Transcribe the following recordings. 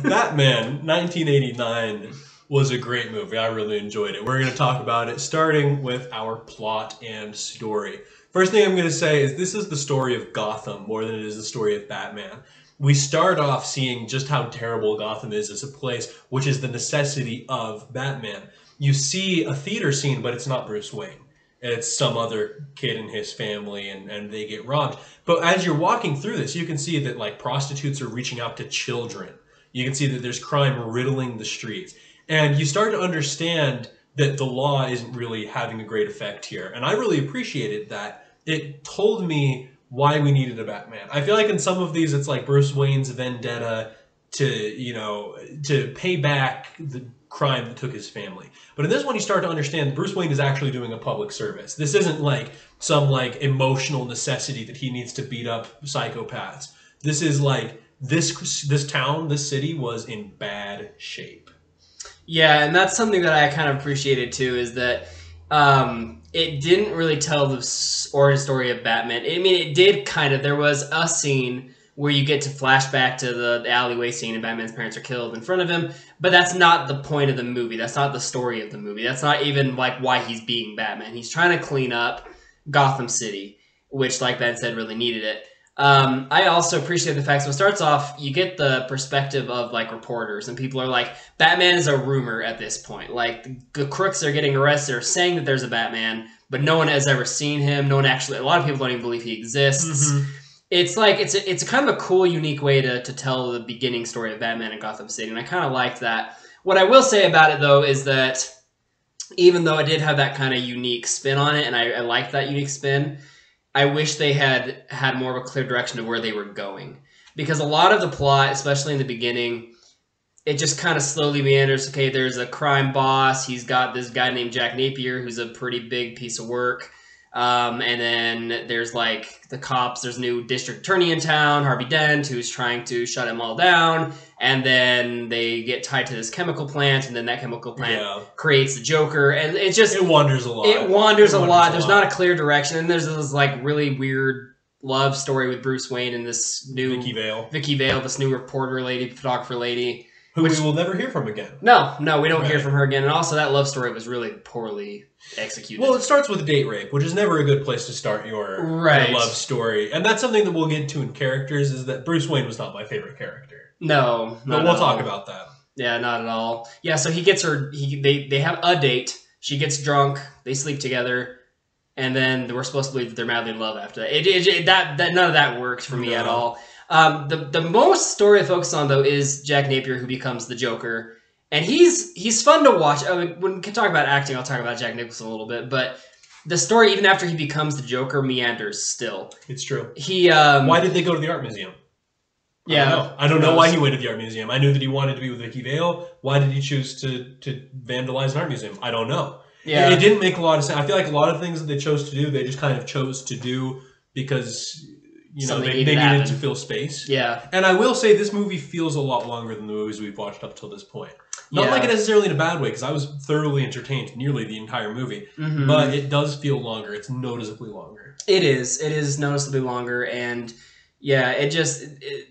Batman 1989 was a great movie. I really enjoyed it. We're going to talk about it starting with our plot and story. First thing I'm going to say is this is the story of Gotham more than it is the story of Batman. We start off seeing just how terrible Gotham is as a place, which is the necessity of Batman. You see a theater scene, but it's not Bruce Wayne. It's some other kid and his family, and they get robbed. But as you're walking through this, you can see that like prostitutes are reaching out to children. You can see that there's crime riddling the streets. And you start to understand that the law isn't really having a great effect here. And I really appreciated that. It told me why we needed a Batman. I feel like in some of these, it's like Bruce Wayne's vendetta to pay back the crime that took his family. But in this one, you start to understand Bruce Wayne is actually doing a public service. This isn't like some like emotional necessity that he needs to beat up psychopaths. This is like this town, this city was in bad shape. Yeah, and that's something that I kind of appreciated too, is that it didn't really tell the origin story of Batman. I mean, it did kind of. There was a scene where you get to flashback to the alleyway scene and Batman's parents are killed in front of him, but that's not the point of the movie. That's not the story of the movie. That's not even like why he's being Batman. He's trying to clean up Gotham City, which, like Ben said, really needed it. I also appreciate the fact, so it starts off, you get the perspective of like reporters, and people are like, Batman is a rumor at this point. Like the crooks are getting arrested are saying that there's a Batman, but no one has ever seen him. No one actually, a lot of people don't even believe he exists. Mm-hmm. It's like, it's a kind of a cool, unique way to tell the beginning story of Batman in Gotham City, and I kind of liked that. What I will say about it, though, is that even though it did have that kind of unique spin on it, and I liked that unique spin, I wish they had more of a clear direction of where they were going. Because a lot of the plot, especially in the beginning, it just kind of slowly meanders. Okay, there's a crime boss. He's got this guy named Jack Napier, who's a pretty big piece of work. And then there's like the cops. There's a new district attorney in town, Harvey Dent, who's trying to shut him all down. And then they get tied to this chemical plant, and then that chemical plant creates the Joker. And it wanders a lot. It wanders a lot. There's not a clear direction. And there's this like really weird love story with Bruce Wayne and this new Vicky Vale, this new reporter lady, photographer lady. Who we will never hear from again. No, we don't hear from her again. And also that love story was really poorly executed. Well, it starts with date rape, which is never a good place to start your love story. And that's something that we'll get to in characters, is that Bruce Wayne was not my favorite character. No. But we'll talk about that. Yeah, not at all. Yeah, so he gets her, they have a date. She gets drunk. They sleep together. And then we're supposed to believe that they're madly in love after that. None of that worked for me at all. The most story to focus on, though, is Jack Napier, who becomes the Joker. And he's fun to watch. I mean, when we can talk about acting, I'll talk about Jack Nicholson a little bit. But the story, even after he becomes the Joker, meanders still. It's true. Why did they go to the art museum? Yeah. I don't know why he went to the art museum. I knew that he wanted to be with Vicky Vale. Why did he choose to vandalize an art museum? I don't know. Yeah. It didn't make a lot of sense. I feel like a lot of things that they chose to do, they just kind of chose to do because they needed to fill space. Yeah. And I will say this movie feels a lot longer than the movies we've watched up till this point. Not like it necessarily in a bad way, because I was thoroughly entertained nearly the entire movie. Mm-hmm. But it does feel longer. It's noticeably longer. It is. It is noticeably longer. And yeah,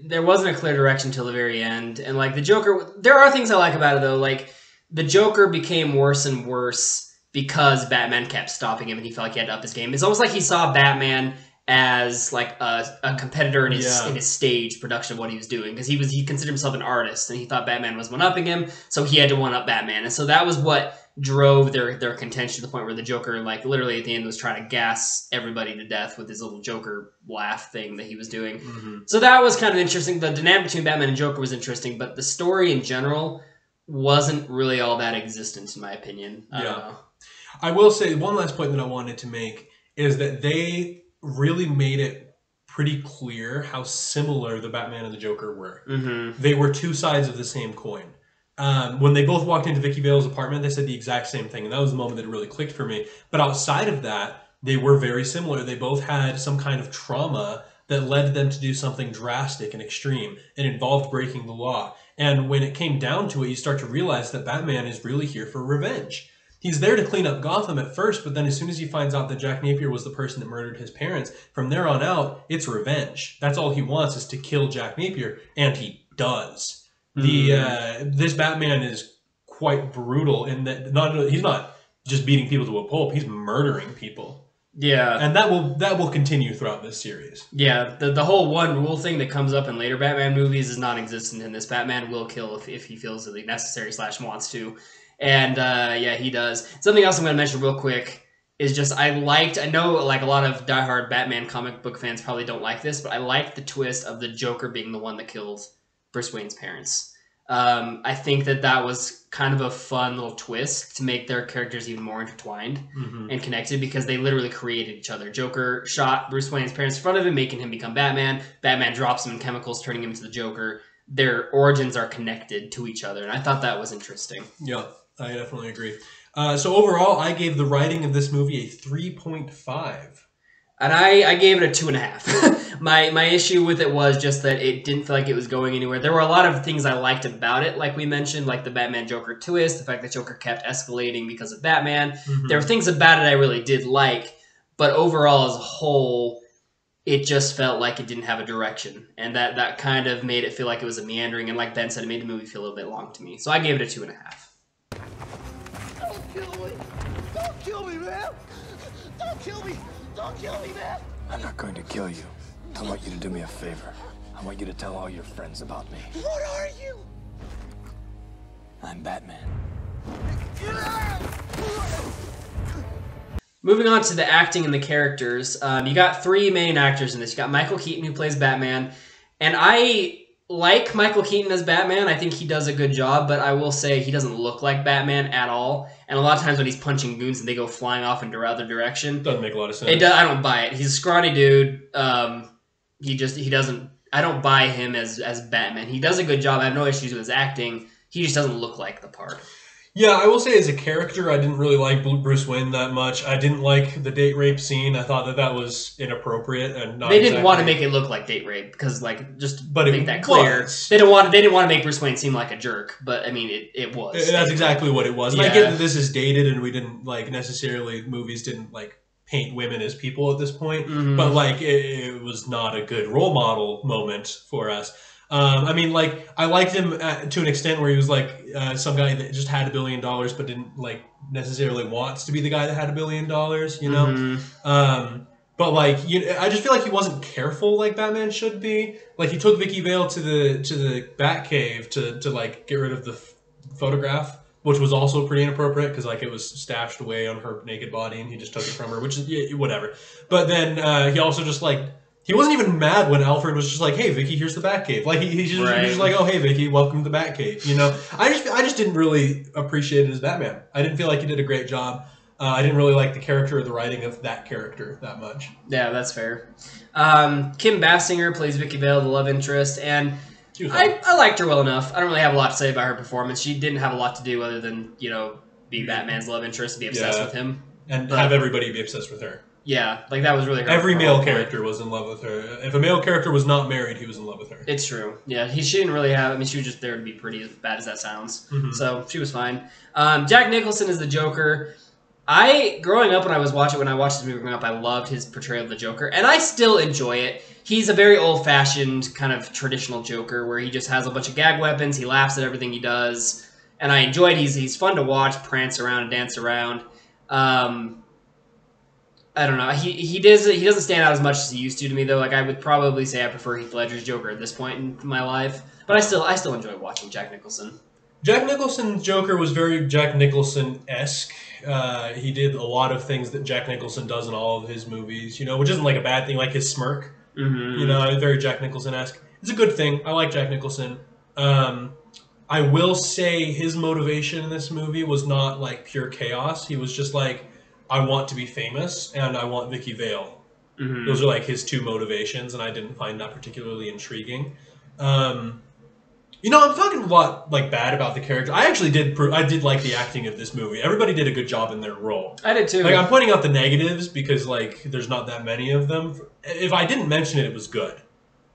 there wasn't a clear direction till the very end. And like the Joker, there are things I like about it though. Like the Joker became worse and worse because Batman kept stopping him and he felt like he had to up his game. It's almost like he saw Batman as like a competitor in his stage production of what he was doing, because he considered himself an artist and he thought Batman was one-upping him, so he had to one-up Batman. And so that was what drove their contention to the point where the Joker, like literally at the end, was trying to gas everybody to death with his little Joker laugh thing that he was doing. Mm-hmm. So that was kind of interesting. The dynamic between Batman and Joker was interesting, but the story in general wasn't really all that existent in my opinion. I don't know. I will say one last point that I wanted to make is that they really made it pretty clear how similar the Batman and the Joker were. Mm-hmm. They were two sides of the same coin. When they both walked into Vicky Vale's apartment, they said the exact same thing, and that was the moment that it really clicked for me. But outside of that, they were very similar. They both had some kind of trauma that led them to do something drastic and extreme. It involved breaking the law. And when it came down to it, you start to realize that Batman is really here for revenge. He's there to clean up Gotham at first, but then as soon as he finds out that Jack Napier was the person that murdered his parents, from there on out, it's revenge. That's all he wants, is to kill Jack Napier, and he does. This Batman is quite brutal in that he's not just beating people to a pulp; he's murdering people. Yeah, and that will continue throughout this series. Yeah, the whole one rule thing that comes up in later Batman movies is non-existent in this. Batman will kill if he feels it necessary / wants to, and yeah, he does. Something else I'm going to mention real quick is just I know like a lot of diehard Batman comic book fans probably don't like this, but I liked the twist of the Joker being the one that killed Bruce Wayne's parents. I think that was kind of a fun little twist to make their characters even more intertwined and connected because they literally created each other. Joker shot Bruce Wayne's parents in front of him, making him become Batman. Batman drops him in chemicals, turning him into the Joker. Their origins are connected to each other, and I thought that was interesting. Yeah, I definitely agree. So overall, I gave the writing of this movie a 3.5. And I gave it a 2.5. my issue with it was just that it didn't feel like it was going anywhere. There were a lot of things I liked about it, like we mentioned, like the Batman Joker twist, the fact that Joker kept escalating because of Batman. There were things about it I really did like, but overall as a whole, it just felt like it didn't have a direction. And that kind of made it feel like it was a meandering, and like Ben said, it made the movie feel a little bit long to me. So I gave it a 2.5. Don't kill me! Don't kill me, man! Don't kill me! Don't kill me, man! I'm not going to kill you. I want you to do me a favor. I want you to tell all your friends about me. What are you? I'm Batman. Moving on to the acting and the characters, you got 3 main actors in this. You got Michael Keaton, who plays Batman, and I like Michael Keaton as Batman. I think he does a good job, but I will say he doesn't look like Batman at all. And a lot of times when he's punching goons and they go flying off in the other direction, Doesn't make a lot of sense. I don't buy it. He's a scrawny dude. He doesn't. I don't buy him as Batman. He does a good job. I have no issues with his acting. He just doesn't look like the part. Yeah, I will say as a character, I didn't really like Bruce Wayne that much. I didn't like the date rape scene. I thought that was inappropriate and not. They didn't want to make it look like date rape because, like, just but make that clear. Was. They didn't want to make Bruce Wayne seem like a jerk. But I mean, it was. That's exactly what it was. And Yeah. I get that this is dated, and we didn't movies didn't paint women as people at this point. But it was not a good role model moment for us. I mean, I liked him to an extent where he was some guy that just had $1 billion but didn't necessarily wants to be the guy that had $1 billion, you know? But I just feel like he wasn't careful like Batman should be. Like he took Vicky Vale to the Batcave to get rid of the photograph, which was also pretty inappropriate because it was stashed away on her naked body and he just took it from her, which is whatever. But then he also just he wasn't even mad when Alfred was just like, "Hey, Vicky, here's the Batcave." He's just like, "Oh, hey, Vicky, welcome to the Batcave." You know, I just didn't really appreciate it as Batman. I didn't feel like he did a great job. I didn't really like the character or the writing of that character that much. Yeah, that's fair. Kim Basinger plays Vicky Vale, the love interest, and I liked her well enough. I don't really have a lot to say about her performance. She didn't have a lot to do other than be Batman's love interest, be obsessed with him, and have everybody be obsessed with her. Yeah, that was really her. Every male character was in love with her. If a male character was not married, he was in love with her. It's true. Yeah, she didn't really have. I mean, she was just there to be pretty, as bad as that sounds. So she was fine. Jack Nicholson is the Joker. Growing up when I watched this movie growing up, I loved his portrayal of the Joker, and I still enjoy it. He's a very old-fashioned kind of traditional Joker, where he just has a bunch of gag weapons. He laughs at everything he does, and I enjoyed. He's fun to watch, prance around and dance around. I don't know. He doesn't stand out as much as he used to me though. I would probably say I prefer Heath Ledger's Joker at this point in my life, but I still enjoy watching Jack Nicholson. Jack Nicholson's Joker was very Jack Nicholson-esque. He did a lot of things that Jack Nicholson does in all of his movies, which isn't a bad thing, like his smirk. Very Jack Nicholson-esque. It's a good thing. I like Jack Nicholson. I will say his motivation in this movie was not pure chaos. He was just I want to be famous and I want Vicky Vale. Those are his two motivations, and I didn't find that particularly intriguing. I'm talking a lot bad about the character. I actually did like the acting of this movie. Everybody did a good job in their role. I did too. I'm pointing out the negatives because there's not that many of them. If I didn't mention it, it was good.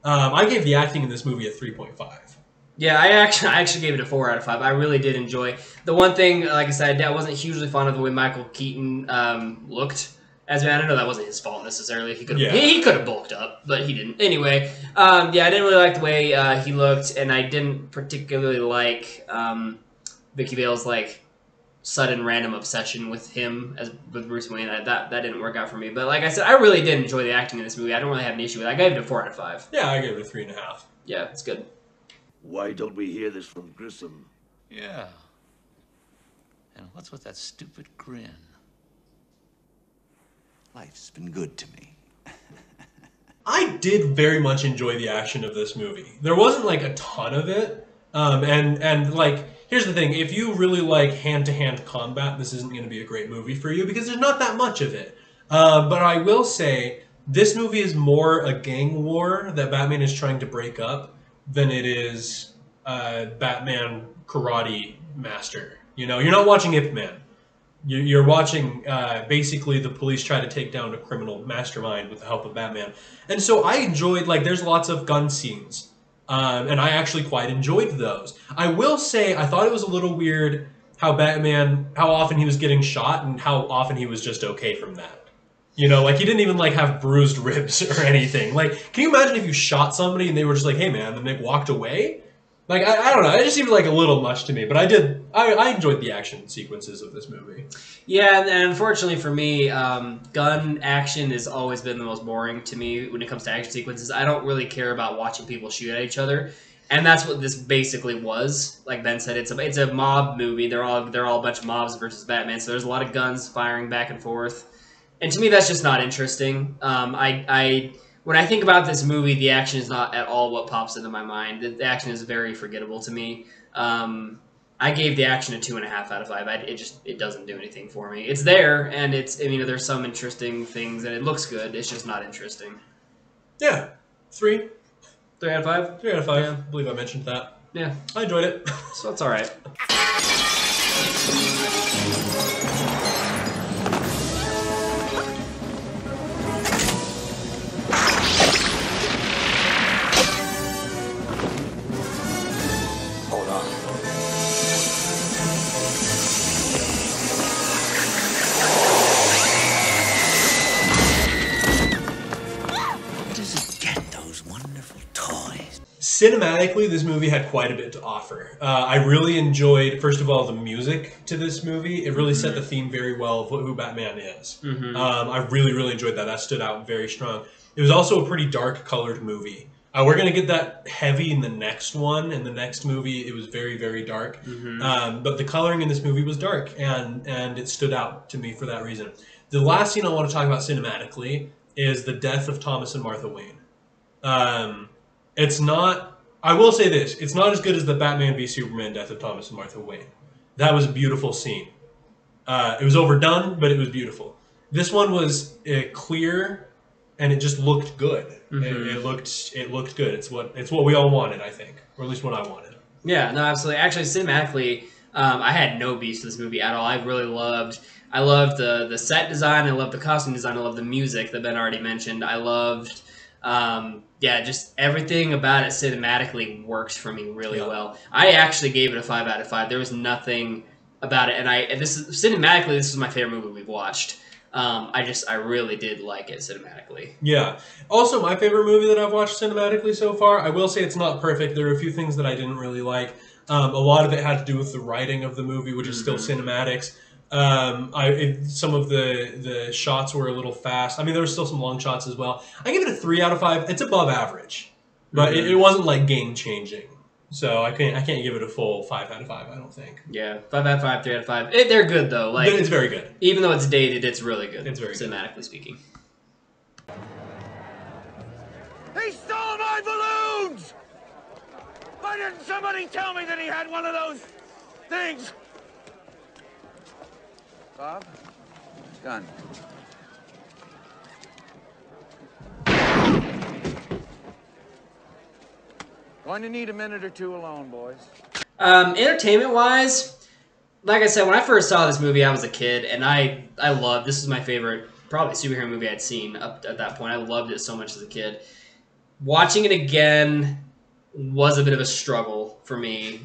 I gave the acting in this movie a 3.5. Yeah, I actually gave it a 4 out of 5. I really did enjoy. The one thing, like I said, I wasn't hugely fond of the way Michael Keaton looked as Batman. I know that wasn't his fault necessarily. He could have bulked up, but he didn't. Anyway, Yeah, I didn't really like the way he looked, and I didn't particularly like Vicky Vale's like sudden random obsession with him as with Bruce Wayne. That didn't work out for me. But like I said, I really did enjoy the acting in this movie. I don't really have an issue with it. I gave it a 4 out of 5. Yeah, I gave it a 3.5. Yeah, it's good. Why don't we hear this from Grissom? Yeah. And what's with that stupid grin? Life's been good to me. I did very much enjoy the action of this movie. There wasn't like a ton of it, and like here's the thing: if you really like hand-to-hand combat, this isn't going to be a great movie for you because there's not that much of it. But I will say this movie is more a gang war that Batman is trying to break up than it is Batman karate master. You know, you're not watching Ip Man. You're watching basically the police try to take down a criminal mastermind with the help of Batman. And so I enjoyed, like, there's lots of gun scenes. And I actually quite enjoyed those. I will say I thought it was a little weird how often he was getting shot and how often he was just okay from that. You know, like, he didn't even, like, have bruised ribs or anything. Like, can you imagine if you shot somebody and they were just like, hey, man, and they walked away? Like, I don't know. It just seemed like a little much to me. But I enjoyed the action sequences of this movie. Yeah, and unfortunately for me, gun action has always been the most boring to me when it comes to action sequences. I don't really care about watching people shoot at each other. And that's what this basically was. Like Ben said, it's a mob movie. They're all a bunch of mobs versus Batman. So there's a lot of guns firing back and forth. And to me, that's just not interesting. When I think about this movie, the action is not at all what pops into my mind. The action is very forgettable to me. I gave the action a 2.5 out of 5. It doesn't do anything for me. It's there, and there's some interesting things, and it looks good. It's just not interesting. Yeah, 3. 3 out of 5? 3 out of 5. Yeah. I believe I mentioned that. Yeah. I enjoyed it. So it's all right. Hold on. Where does it get those wonderful toys? Cinematically, this movie had quite a bit to offer. I really enjoyed, first of all, the music to this movie. It really set the theme very well of who Batman is. I really, really enjoyed that. That stood out very strong. It was also a pretty dark colored movie. We're going to get that heavy in the next one. In the next movie, it was very, very dark. But the coloring in this movie was dark, and it stood out to me for that reason. The last scene I want to talk about cinematically is the death of Thomas and Martha Wayne. It's not... I will say this. It's not as good as the Batman v Superman death of Thomas and Martha Wayne. That was a beautiful scene. It was overdone, but it was beautiful. This one was clear, and it just looked good. It looked good. It's what we all wanted, I think, or at least what I wanted. Yeah, no, absolutely. Actually, cinematically, I had no beef to this movie at all. I loved the set design. I loved the costume design. I loved the music that Ben already mentioned. I loved, just everything about it cinematically works for me really well. I actually gave it a 5 out of 5. There was nothing about it, and this is my favorite movie we've watched. I really did like it cinematically. Yeah. Also, my favorite movie that I've watched cinematically so far, I will say it's not perfect. There are a few things that I didn't really like. A lot of it had to do with the writing of the movie, which is still cinematics. Some of the shots were a little fast. I mean, there were still some long shots as well. I give it a 3 out of 5. It's above average, but it wasn't like game changing. So I can't give it a full 5 out of 5. I don't think. Yeah, 5 out of 5, 3 out of 5. They're good though. Like it's very good. Even though it's dated, it's really good. It's very good. Cinematically speaking. He stole my balloons! Why didn't somebody tell me that he had one of those things? Bob? Gun. Going to need a minute or two alone, boys. Entertainment-wise, like I said, when I first saw this movie, I was a kid, and I loved. This is my favorite, probably superhero movie I'd seen up at that point. I loved it so much as a kid. Watching it again was a bit of a struggle for me,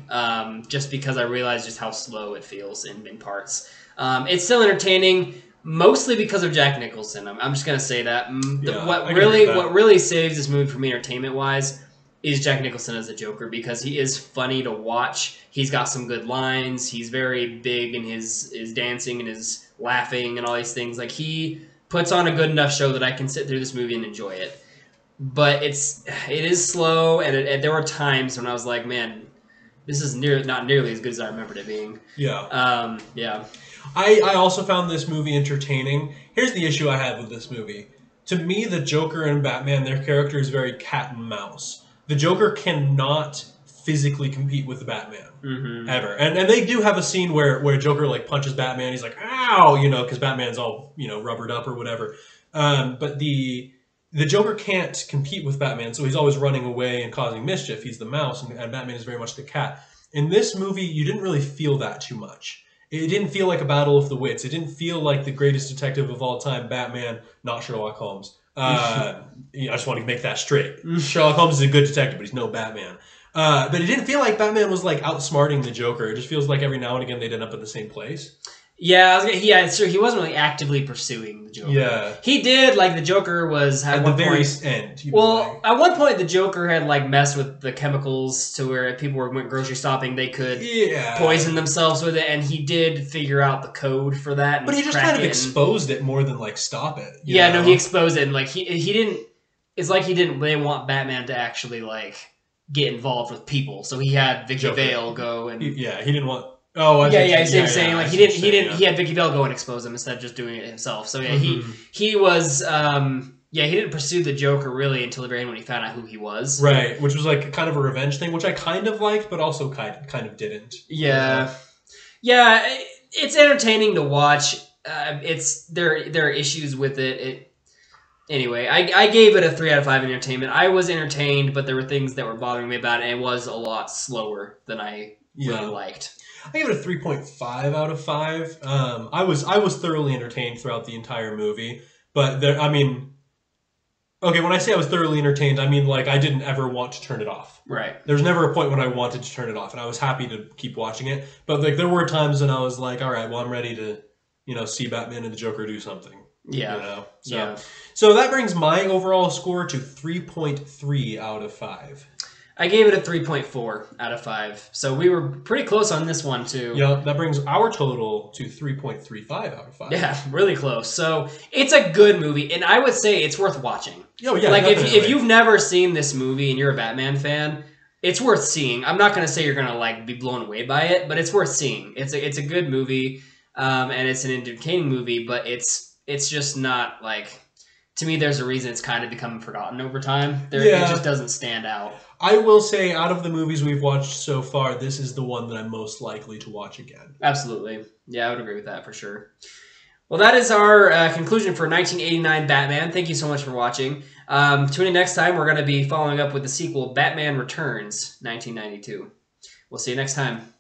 just because I realized just how slow it feels in parts. It's still entertaining. Mostly because of Jack Nicholson. I'm just gonna say that. Yeah, What I can agree with that. what really saves this movie for me entertainment wise is Jack Nicholson as the Joker, because he is funny to watch. He's got some good lines. He's very big in his dancing and his laughing and all these things. Like, he puts on a good enough show that I can sit through this movie and enjoy it. But it is slow, and there were times when I was like, man, this is not nearly as good as I remembered it being. Yeah. Yeah. I also found this movie entertaining. Here's the issue I had with this movie. To me, the Joker and Batman, their character is very cat and mouse. The Joker cannot physically compete with the Batman ever, and they do have a scene where Joker like punches Batman. He's like, ow, because Batman's all rubbered up or whatever. But the Joker can't compete with Batman, so he's always running away and causing mischief. He's the mouse, and Batman is very much the cat. In this movie, you didn't really feel that too much. It didn't feel like a battle of the wits. It didn't feel like the greatest detective of all time, Batman, not Sherlock Holmes. I just want to make that straight. Sherlock Holmes is a good detective, but he's no Batman. But it didn't feel like Batman was like outsmarting the Joker. It just feels like every now and again they'd end up at the same place. Yeah, sure. He wasn't really actively pursuing the Joker. Yeah, he did. Like, the Joker was at the one very point. end. At one point, the Joker had like messed with the chemicals to where people went grocery shopping. They could poison themselves with it, and he did figure out the code for that. And but he just kind of exposed it more than like stop it. No, he exposed it, and like he didn't. It's like he didn't. They want Batman to actually like get involved with people, so he had Vicky Vale go and he didn't want. Oh, I saying like he had Vicky Vale go and expose him instead of just doing it himself. So yeah, he was he didn't pursue the Joker really until the very end when he found out who he was. Right, which was like kind of a revenge thing, which I kind of liked, but also kind of didn't. Yeah, it's entertaining to watch. There are issues with it. Anyway, I gave it a 3 out of 5 in entertainment. I was entertained, but there were things that were bothering me about it, and it was a lot slower than I really liked. I gave it a 3.5 out of 5. I was thoroughly entertained throughout the entire movie, but when I say I was thoroughly entertained, I mean like I didn't ever want to turn it off. Right. There's never a point when I wanted to turn it off, and I was happy to keep watching it. But like there were times when I was like, all right, well I'm ready to see Batman and the Joker do something. Yeah. So that brings my overall score to 3.3 out of 5. I gave it a 3.4 out of 5. So we were pretty close on this one, too. Yeah, that brings our total to 3.35 out of 5. Yeah, really close. So it's a good movie, and I would say it's worth watching. Oh, yeah, like, if you've never seen this movie and you're a Batman fan, it's worth seeing. I'm not going to say you're going to like be blown away by it, but it's worth seeing. It's a good movie, and it's an entertaining movie, but it's just not, like... To me, there's a reason it's kind of become forgotten over time. It just doesn't stand out. I will say, out of the movies we've watched so far, this is the one that I'm most likely to watch again. Absolutely. Yeah, I would agree with that for sure. Well, that is our conclusion for 1989 Batman. Thank you so much for watching. Tune in next time. We're going to be following up with the sequel, Batman Returns, 1992. We'll see you next time.